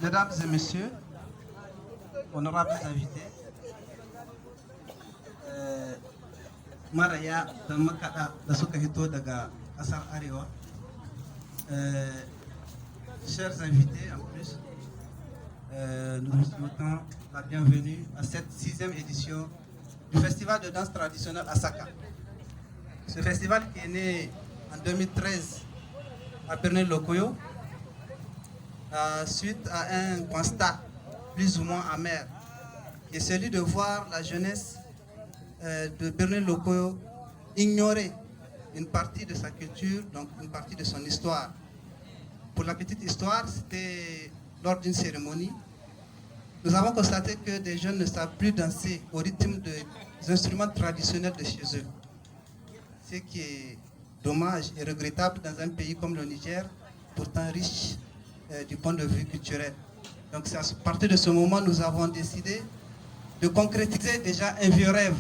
Mesdames et messieurs, honorables invités, maraya da makaɗa da suka hito daga ƙasar Arewa, chers invités en plus, nous vous souhaitons la bienvenue à cette 6e édition du Festival de danse traditionnelle Asaka. Ce festival qui est né en 2013 à Bernay-Lokoyo, suite à un constat plus ou moins amer, qui est celui de voir la jeunesse de Bernay-Lokoyo ignorer une partie de sa culture, donc une partie de son histoire. Pour la petite histoire, c'était lors d'une cérémonie. Nous avons constaté que des jeunes ne savent plus danser au rythme des instruments traditionnels de chez eux. Ce qui est dommage et regrettable dans un pays comme le Niger, pourtant riche du point de vue culturel. Donc c'est à partir de ce moment nous avons décidé de concrétiser déjà un vieux rêve,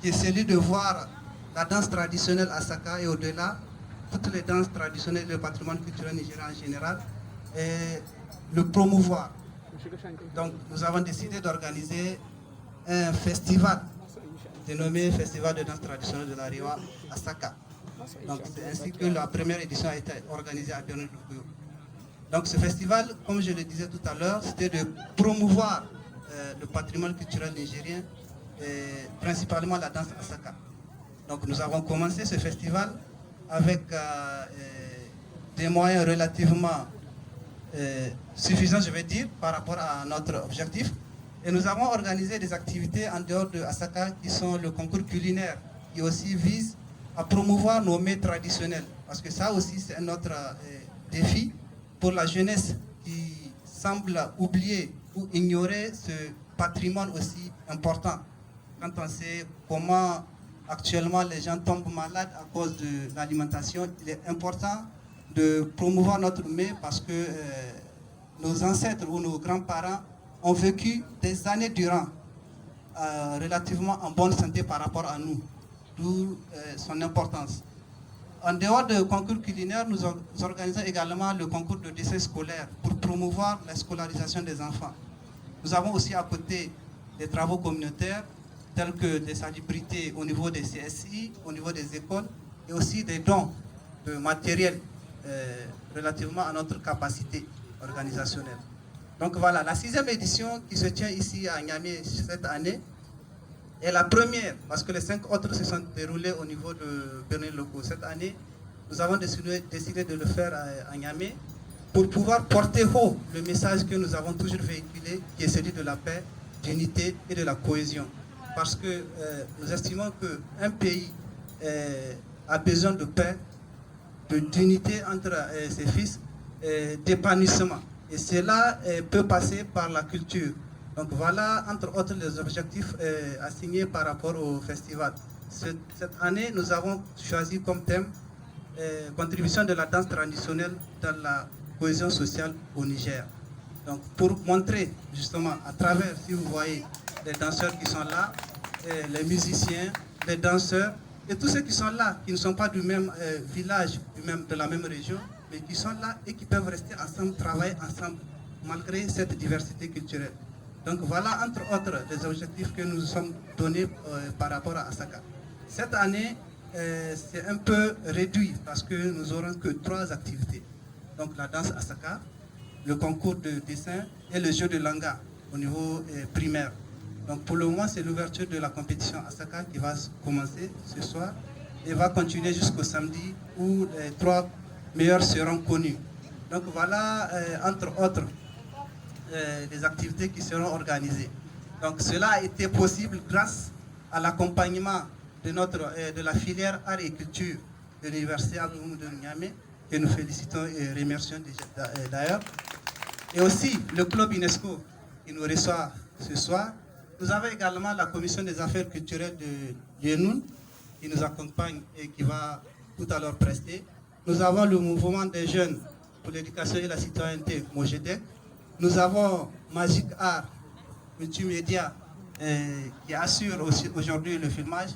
qui est celui de voir la danse traditionnelle Asaka et au-delà, toutes les danses traditionnelles et le patrimoine culturel nigérien en général, et le promouvoir. Donc nous avons décidé d'organiser un festival dénommé Festival de danse traditionnelle de la Riwa Asaka. Donc c'est ainsi que la première édition a été organisée à Bernay-Lokoyo. Donc ce festival, comme je le disais tout à l'heure, c'était de promouvoir le patrimoine culturel nigérien, et principalement la danse Asaka. Donc nous avons commencé ce festival avec des moyens relativement suffisants, je vais dire, par rapport à notre objectif. Et nous avons organisé des activités en dehors de Asaka qui sont le concours culinaire, qui aussi vise à promouvoir nos mets traditionnels. Parce que ça aussi, c'est un autre défi pour la jeunesse qui semble oublier ou ignorer ce patrimoine aussi important. Quand on sait comment actuellement les gens tombent malades à cause de l'alimentation, il est important de promouvoir notre mets parce que nos ancêtres ou nos grands-parents ont vécu des années durant relativement en bonne santé par rapport à nous, d'où son importance. En dehors du concours culinaire, nous organisons également le concours de dessin scolaire pour promouvoir la scolarisation des enfants. Nous avons aussi à côté des travaux communautaires tels que des salubrités au niveau des CSI, au niveau des écoles, et aussi des dons de matériel relativement à notre capacité organisationnelle. Donc voilà, la 6e édition qui se tient ici à Niamey cette année est la première, parce que les 5 autres se sont déroulés au niveau de Bernay-Lokoyo. Cette année, nous avons décidé de le faire à Niamey pour pouvoir porter haut le message que nous avons toujours véhiculé, qui est celui de la paix, de l'unité et de la cohésion. Parce que nous estimons qu'un pays a besoin de paix, d'unité entre ses fils, d'épanouissement. Et cela peut passer par la culture. Donc voilà, entre autres, les objectifs assignés par rapport au festival. Cette année, nous avons choisi comme thème contribution de la danse traditionnelle dans la cohésion sociale au Niger. Donc pour montrer justement à travers, si vous voyez, les danseurs qui sont là, les musiciens, les danseurs, et tous ceux qui sont là, qui ne sont pas du même village, de la même région, mais qui sont là et qui peuvent rester ensemble, travailler ensemble, malgré cette diversité culturelle. Donc voilà, entre autres, les objectifs que nous nous sommes donnés par rapport à Asaka. Cette année, c'est un peu réduit parce que nous n'aurons que 3 activités. Donc la danse Asaka, le concours de dessin et le jeu de langa au niveau primaire. Donc pour le moment, c'est l'ouverture de la compétition Asaka qui va commencer ce soir et va continuer jusqu'au samedi où les 3 meilleurs seront connus. Donc voilà, entre autres, les activités qui seront organisées. Donc cela a été possible grâce à l'accompagnement de la filière art et culture de l'université Abdou de Niamey, que nous félicitons et remercions d'ailleurs. Et aussi le club UNESCO qui nous reçoit ce soir. Nous avons également la commission des affaires culturelles de Yenoun qui nous accompagne et qui va tout à l'heure prester. Nous avons le mouvement des jeunes pour l'éducation et la citoyenneté, Mojedec. Nous avons Magic Art Multimédia qui assure aussi aujourd'hui le filmage.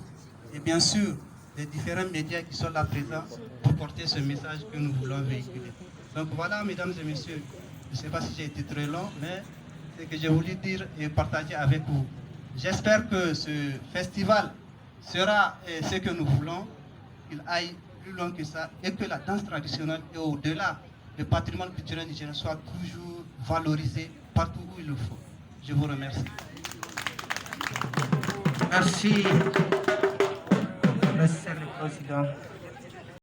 Et bien sûr, les différents médias qui sont là présents pour porter ce message que nous voulons véhiculer. Donc voilà, mesdames et messieurs, Je ne sais pas si j'ai été très long, mais c'est ce que j'ai voulu dire et partager avec vous. J'espère que ce festival sera ce que nous voulons, qu'il aille plus loin que ça et que la danse traditionnelle et au-delà, le patrimoine culturel nigérien soit toujours valorisé partout où il le faut. Je vous remercie. Merci, Monsieur le Président.